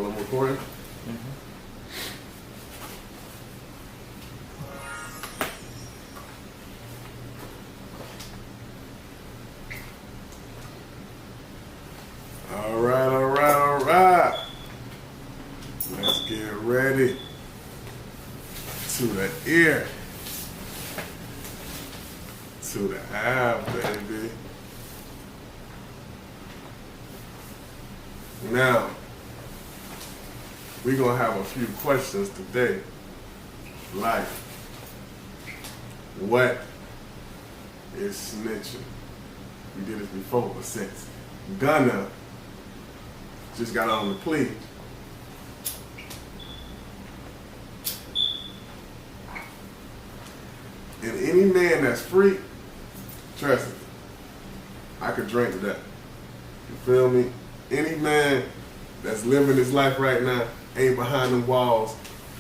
I'm recording. All right. Let's get ready to the ear, to the eye, baby. Now, we're going to have a few questions today, like, what is snitching? We did this before, but since Gunna just got on the plea, and any man that's free, trust me, I could drink to that. You feel me? Any man that's living his life right now ain't behind them walls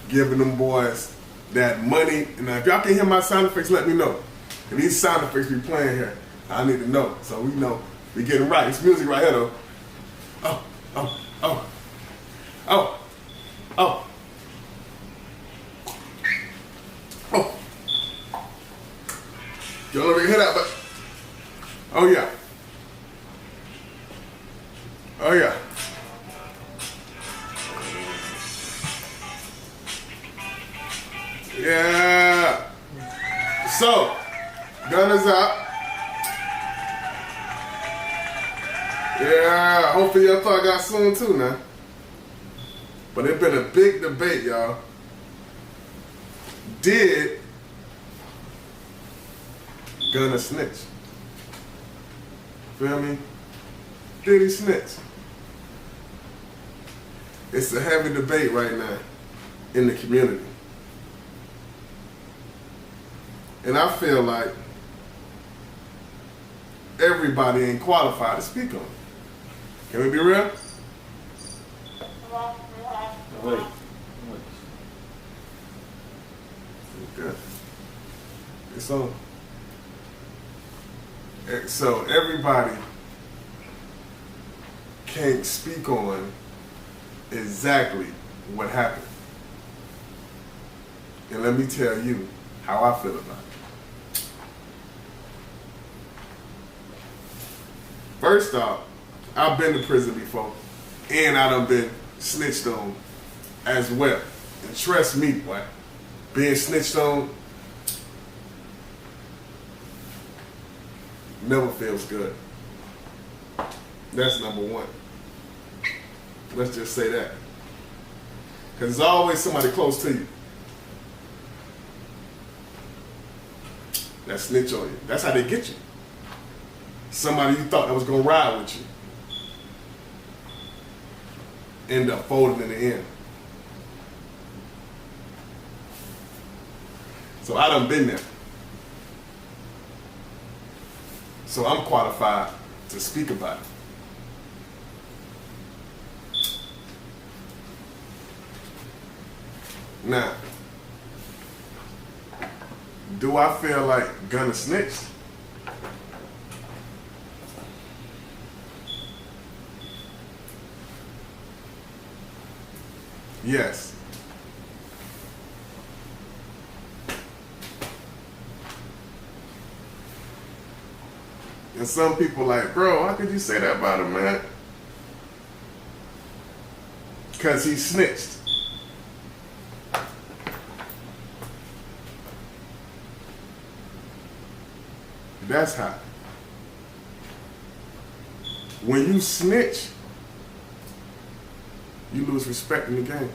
giving them boys that money. And if y'all can hear my sound effects, let me know. And these sound effects we playing here, I need to know. So we know we getting right. It's music right here though. Oh. You don't really hear that, but oh yeah. Yeah. So, Gunna's out. Yeah, hopefully y'all thought I got soon too now. But it's been a big debate, y'all. Did Gunna snitch? Feel me? Did he snitch? It's a heavy debate right now in the community. And I feel like everybody ain't qualified to speak on it. Can we be real? Wait. Okay. It's on. So everybody can't speak on exactly what happened. And let me tell you how I feel about it. First off, I've been to prison before, and I done been snitched on as well. And trust me, boy, being snitched on never feels good. That's number one. Let's just say that. Because there's always somebody close to you that snitch on you. That's how they get you. Somebody you thought that was going to ride with you end up folding in the end. So I done been there. So I'm qualified to speak about it. Now, do I feel like Gunna snitched? Yes. And some people like, bro, how could you say that about him, man? Because he snitched. That's how. When you snitch, you lose respect in the game.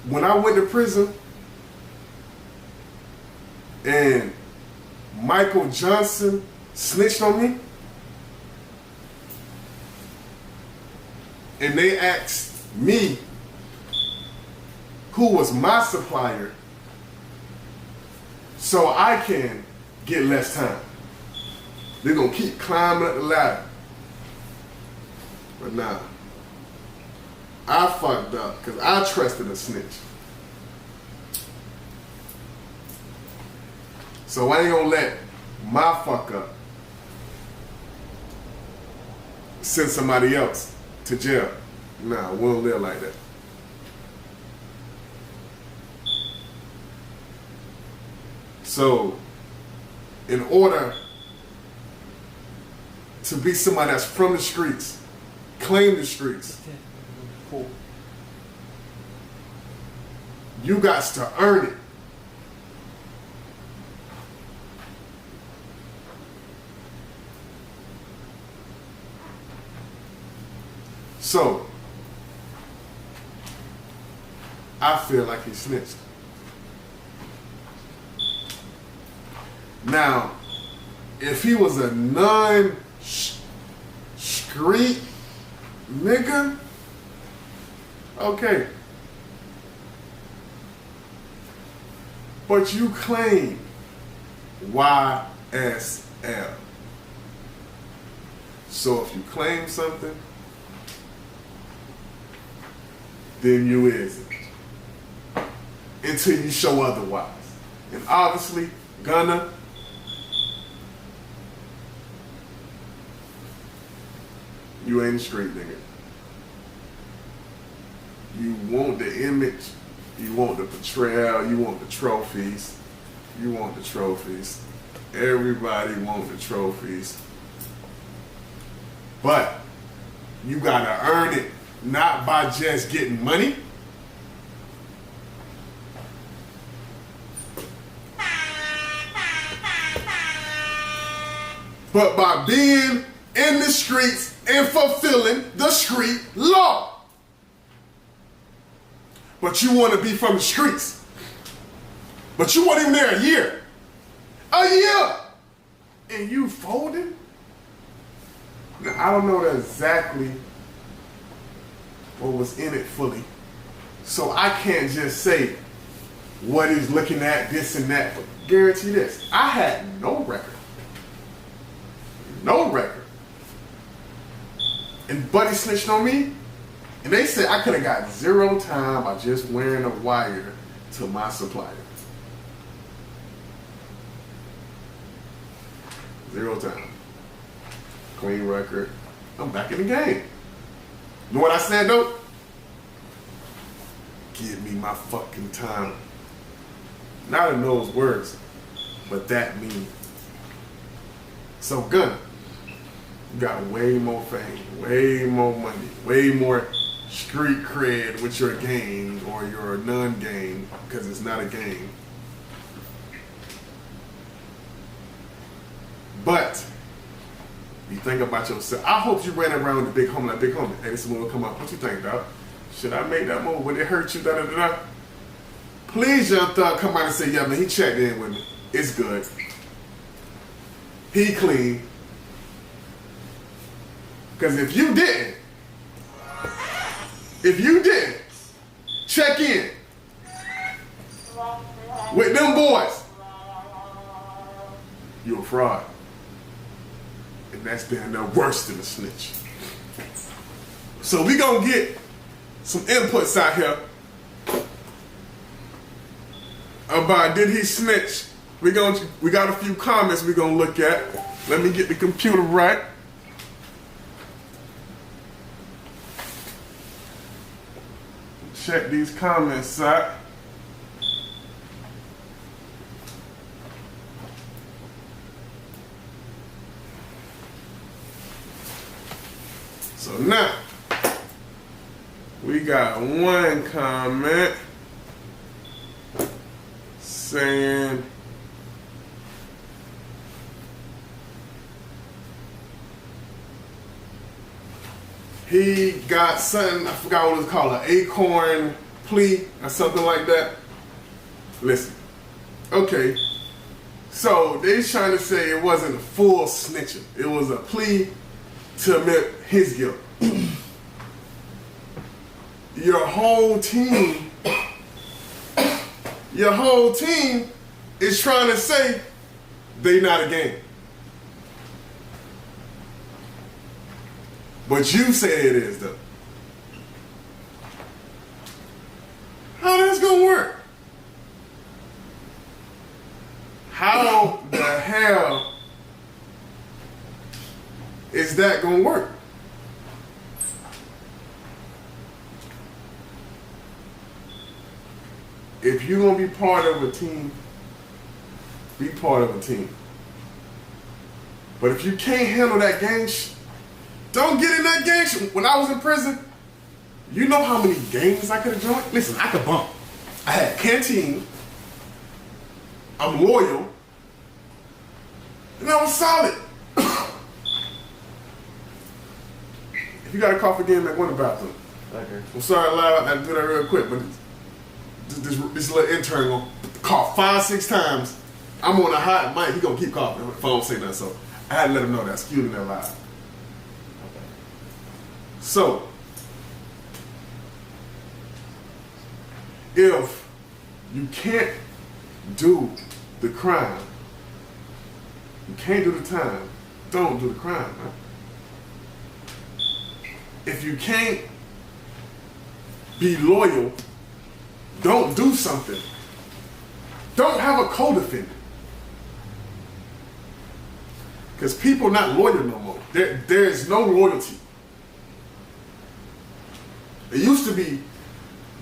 When I went to prison and Michael Johnson snitched on me, and they asked me who was my supplier so I can get less time. They're gonna keep climbing up the ladder. But nah, I fucked up because I trusted a snitch. So I ain't gonna let my fuck up send somebody else to jail. Nah, we don't live like that. So, in order to be somebody that's from the streets, claim the streets, you got to earn it. So, I feel like he snitched. Now, if he was a non-street nigga, okay. But you claim YSL. So if you claim something, then you isn't. Until you show otherwise. And obviously, Gunna, you ain't a straight nigga. You want the image, you want the portrayal, you want the trophies. You want the trophies. Everybody want the trophies. But you gotta earn it, not by just getting money. But by being in the streets and fulfilling the street law. But you want to be from the streets. But you weren't even there a year. A year! And you folded? Now, I don't know exactly what was in it fully. So I can't just say what he's looking at, this and that. But guarantee this, I had no record. No record. And Buddy snitched on me, and they said I could have got 0 time by just wearing a wire to my supplier. 0 time. Clean record. I'm back in the game. You know what I said though? Give me my fucking time. Not in those words, but that means. So Gunna, you got way more fame, way more money, way more street cred with your game or your non-game, because it's not a game. But you think about yourself. I hope you ran around with the big homie like big homie. Hey, this is when we'll come up. What you think, dog? Should I make that move? Would it hurt you? Da da da da. Please, Young Thug, come out and say, yeah, man, he checked in with me. It's good. He clean. Because if you didn't check in with them boys, you a fraud. And that's damn near worse than a snitch. So we gonna get some inputs out here about did he snitch. We got a few comments we gonna look at. Let me get the computer right. Check these comments out. So now, we got one comment saying he got something, I forgot what it was called, an acorn plea or something like that. Listen, okay, so they trying to say it wasn't a full snitching. It was a plea to admit his guilt. Your whole team is trying to say they not a gang. But you say it is though. How that's gonna work? How the hell is that gonna work? If you're gonna be part of a team, be part of a team. But if you can't handle that gang don't get in that gang When I was in prison, you know how many gangs I could have joined? Listen, I could bump. I had canteen. I'm loyal. And I was solid. If you got a cough again, man, go in the bathroom. Okay. I'm sorry, loud. I had to do that real quick, but this little intern gonna cough 5-6 times. I'm on a hot mic. He gonna keep coughing if I don't say nothing. So I had to let him know that. Excuse me, that loud. Okay. So if you can't do the crime, you can't do the time, don't do the crime, man. If you can't be loyal, don't do something. Don't have a co-defendant. Because people are not loyal no more. There is no loyalty. It used to be,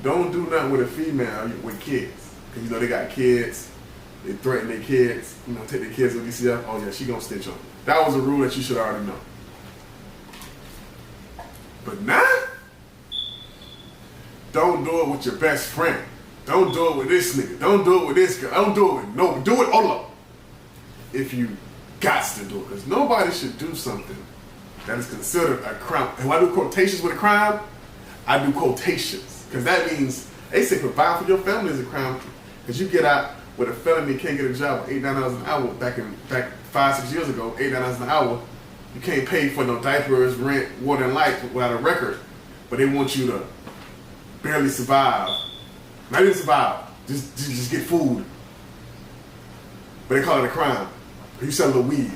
don't do nothing with a female with kids. Because you know they got kids, they threaten their kids, you know, take their kids to DCF, oh yeah, she gonna snitch on you. That was a rule that you should already know. But now, don't do it with your best friend. Don't do it with this nigga. Don't do it with this girl. Don't do it with no. Do it all up. If you got to do it, because nobody should do something that is considered a crime. And when I do quotations with a crime, I do quotations because that means they say provide for your family is a crime. Because you get out with a felony, can't get a job with $8-9 an hour. Back 5-6 years ago, $8-9 an hour. You can't pay for no diapers, rent, water, and lights without a record. But they want you to barely survive. Not even survive, just get food. But they call it a crime. You sell a little weed.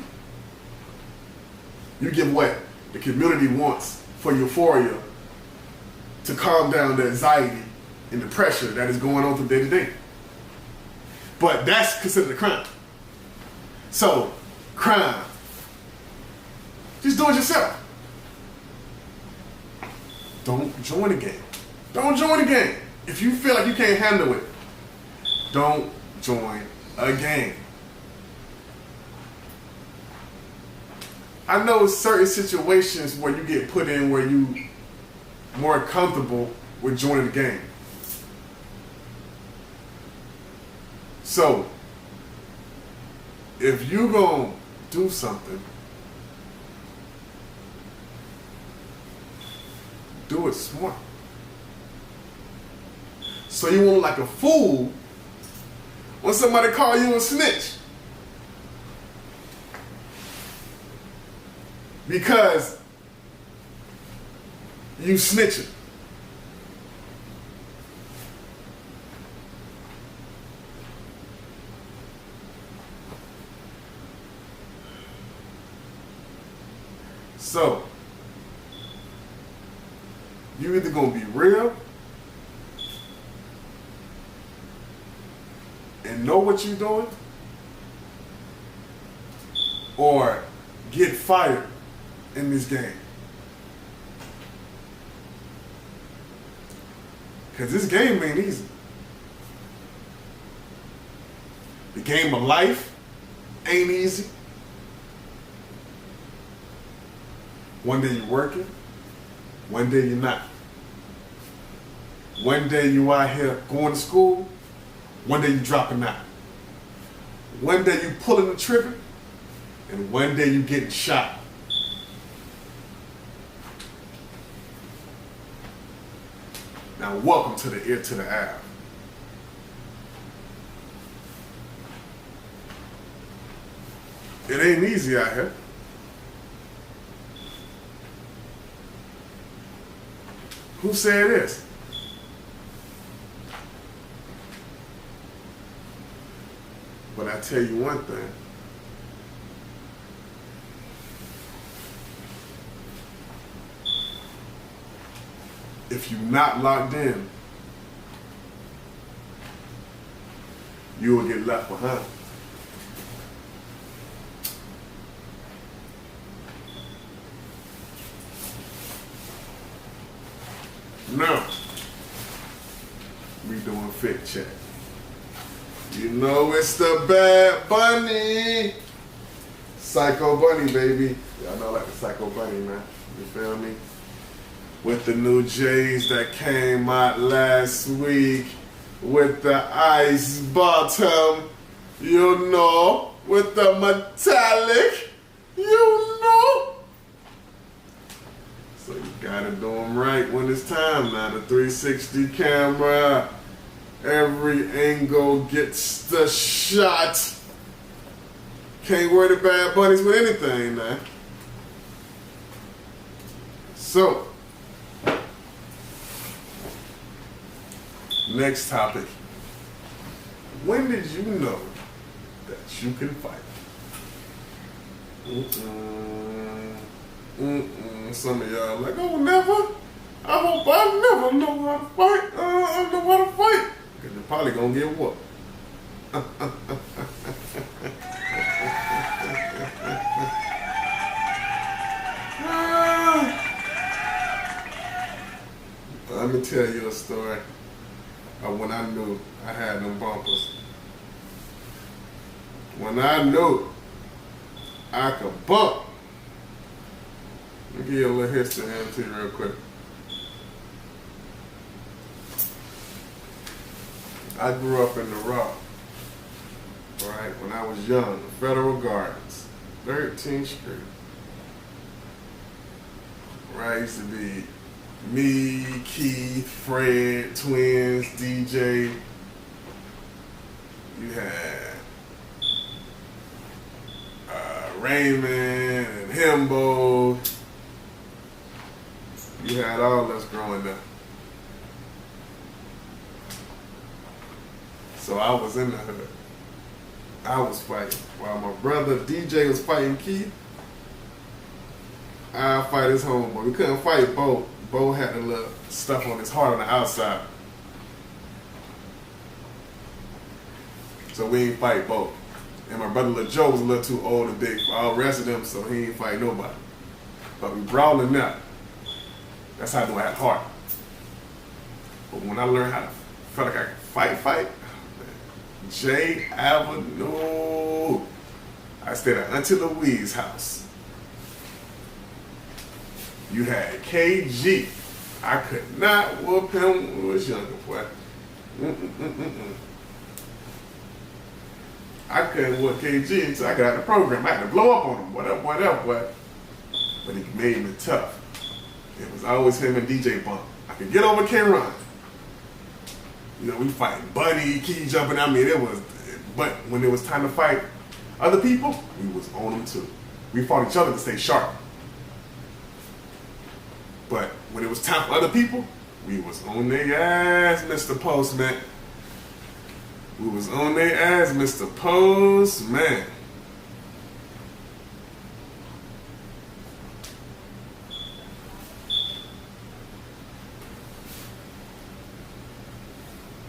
You give what the community wants for euphoria to calm down the anxiety and the pressure that is going on from day to day. But that's considered a crime. So, crime. Just do it yourself. Don't join the game. Don't join the game. If you feel like you can't handle it, don't join a gang. I know certain situations where you get put in where you more comfortable with joining the gang. So, if you gonna do something, do it smart. So you won't look like a fool when somebody call you a snitch. Because you snitching. So, you either gonna be real and know what you're doing, or get fired in this game. Because this game ain't easy. The game of life ain't easy. One day you're working, one day you're not. One day you out here going to school, one day you dropping out. One day you pulling the trigger, and one day you getting shot. Now welcome to the ear to the eye. It ain't easy out here. Who said this? But I tell you one thing. If you're not locked in, you will get left behind. Now, we doing fit check. You know it's the Bad Bunny. Psycho Bunny, baby. Y'all know I like the Psycho Bunny, man. You feel me? With the new J's that came out last week. With the ice bottom. You know. With the metallic. You know. So you gotta do them right when it's time now. The 360 camera. Every angle gets the shot. Can't wear the Bad Bunnies with anything now. So, next topic. When did you know that you can fight? Some of y'all like, oh, never. I hope I never know how to fight. I know how to fight. Because you're probably going to get whooped. Let me tell you a story of when I knew I had them bumpers. When I knew I could bump. Let me give you a little history here to you real quick. I grew up in the Raw, right, when I was young, Federal Gardens, 13th Street. Right, used to be me, Keith, Fred, twins, DJ. You had Raymond and Himbo. You had all us growing up. So I was in the hood. I was fighting. While my brother DJ was fighting Keith, I fight his homeboy. We couldn't fight Bo. Bo had a little stuff on his heart on the outside. So we ain't fight Bo. And my brother Lil Joe was a little too old and big for all the rest of them, so he ain't fight nobody. But we brawling now. That's how I knew I had heart. But when I learned how to feel like I could fight, J Avenue. I stayed at Auntie Louise's house. You had KG. I could not whoop him when I was younger, boy. I couldn't whoop KG until I got out of the program. I had to blow up on him, whatever. But he made me tough. It was always him and DJ Bump. I could get over K-Ron. You know, we fighting Buddy, Key jumping. I mean, it was, but when it was time to fight other people, we was on them too. We fought each other to stay sharp. But when it was time for other people, we was on their ass, Mr. Postman. We was on their ass, Mr. Postman.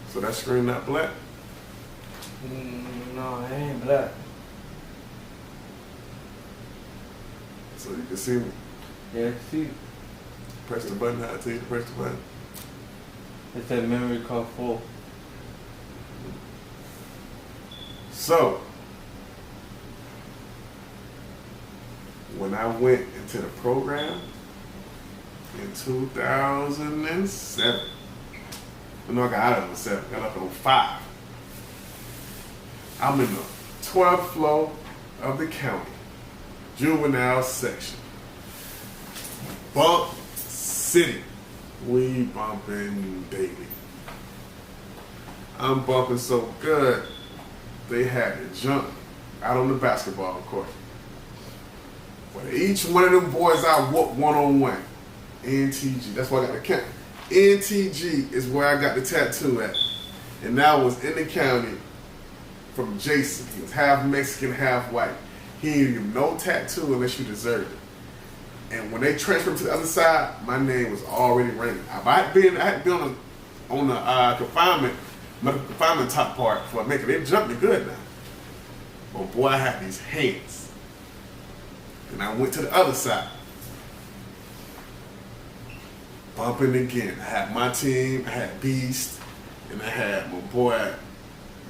So that screen not black? No, it ain't black. So you can see me. Yeah, see. Press the button, I tell you to press the button. It said memory card full. So, when I went into the program in 2007, no, I got out of it in 7, got up in 05. I'm in the 12th floor of the county, juvenile section. Bump City. We bumping daily. I'm bumping so good, they had to jump out on the basketball court. But each one of them boys I whooped one-on-one. NTG, that's why I got the count. NTG is where I got the tattoo at. And that was in the county from Jason. He was half Mexican, half white. He didn't give no tattoo unless you deserved it. And when they transferred to the other side, my name was already ringing. I had been on the medical confinement top part for a minute. They jumped me good now. But boy, I had these hands. And I went to the other side. Bumping again. I had my team, I had Beast, and I had my boy.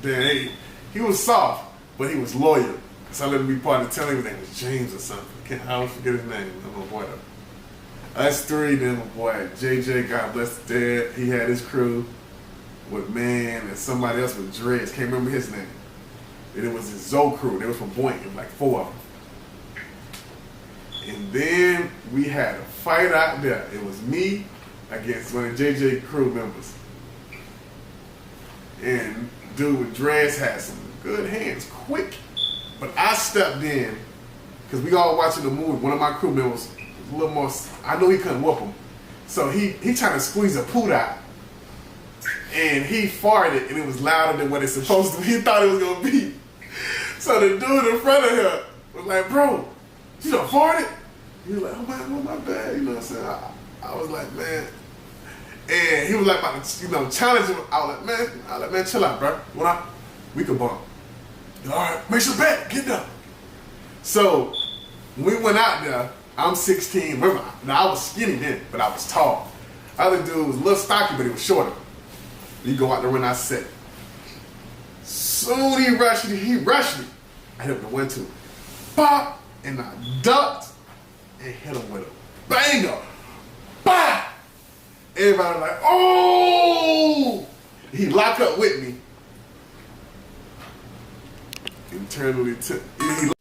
Then He was soft, but he was loyal. So I let him be part of the team. His name was James or something. I don't forget his name. I'm my boy though. That's three. Then my boy JJ, God bless the dead. He had his crew with Man and somebody else with dreads. Can't remember his name. And it was his Zoe crew. They was from Boynton. It was like 4 of them. And then we had a fight out there. It was me against one of JJ crew members. And dude with dreads had some good hands, quick. But I stepped in, because we all watching the movie. One of my crew members was a little more, I knew he couldn't whoop him. So he trying to squeeze a poot out. And he farted, and it was louder than what it's supposed to be. He thought it was going to be. So the dude in front of him was like, bro, you done farted? He was like, oh my bad, you know what I'm saying? I was like, man. And he was like, about to, challenge him. I was like, man, chill out, bro. We could bump. All right, make sure back, get down. So when we went out there, I'm 16. Remember, now I was skinny then, but I was tall. Other dude was a little stocky, but he was shorter. You go out there when I said. Soon he rushed me. I hit him with the 1-2. Pop! And I ducked and hit him with a banger. Bah! Everybody was like, oh! He locked up with me. Internally, he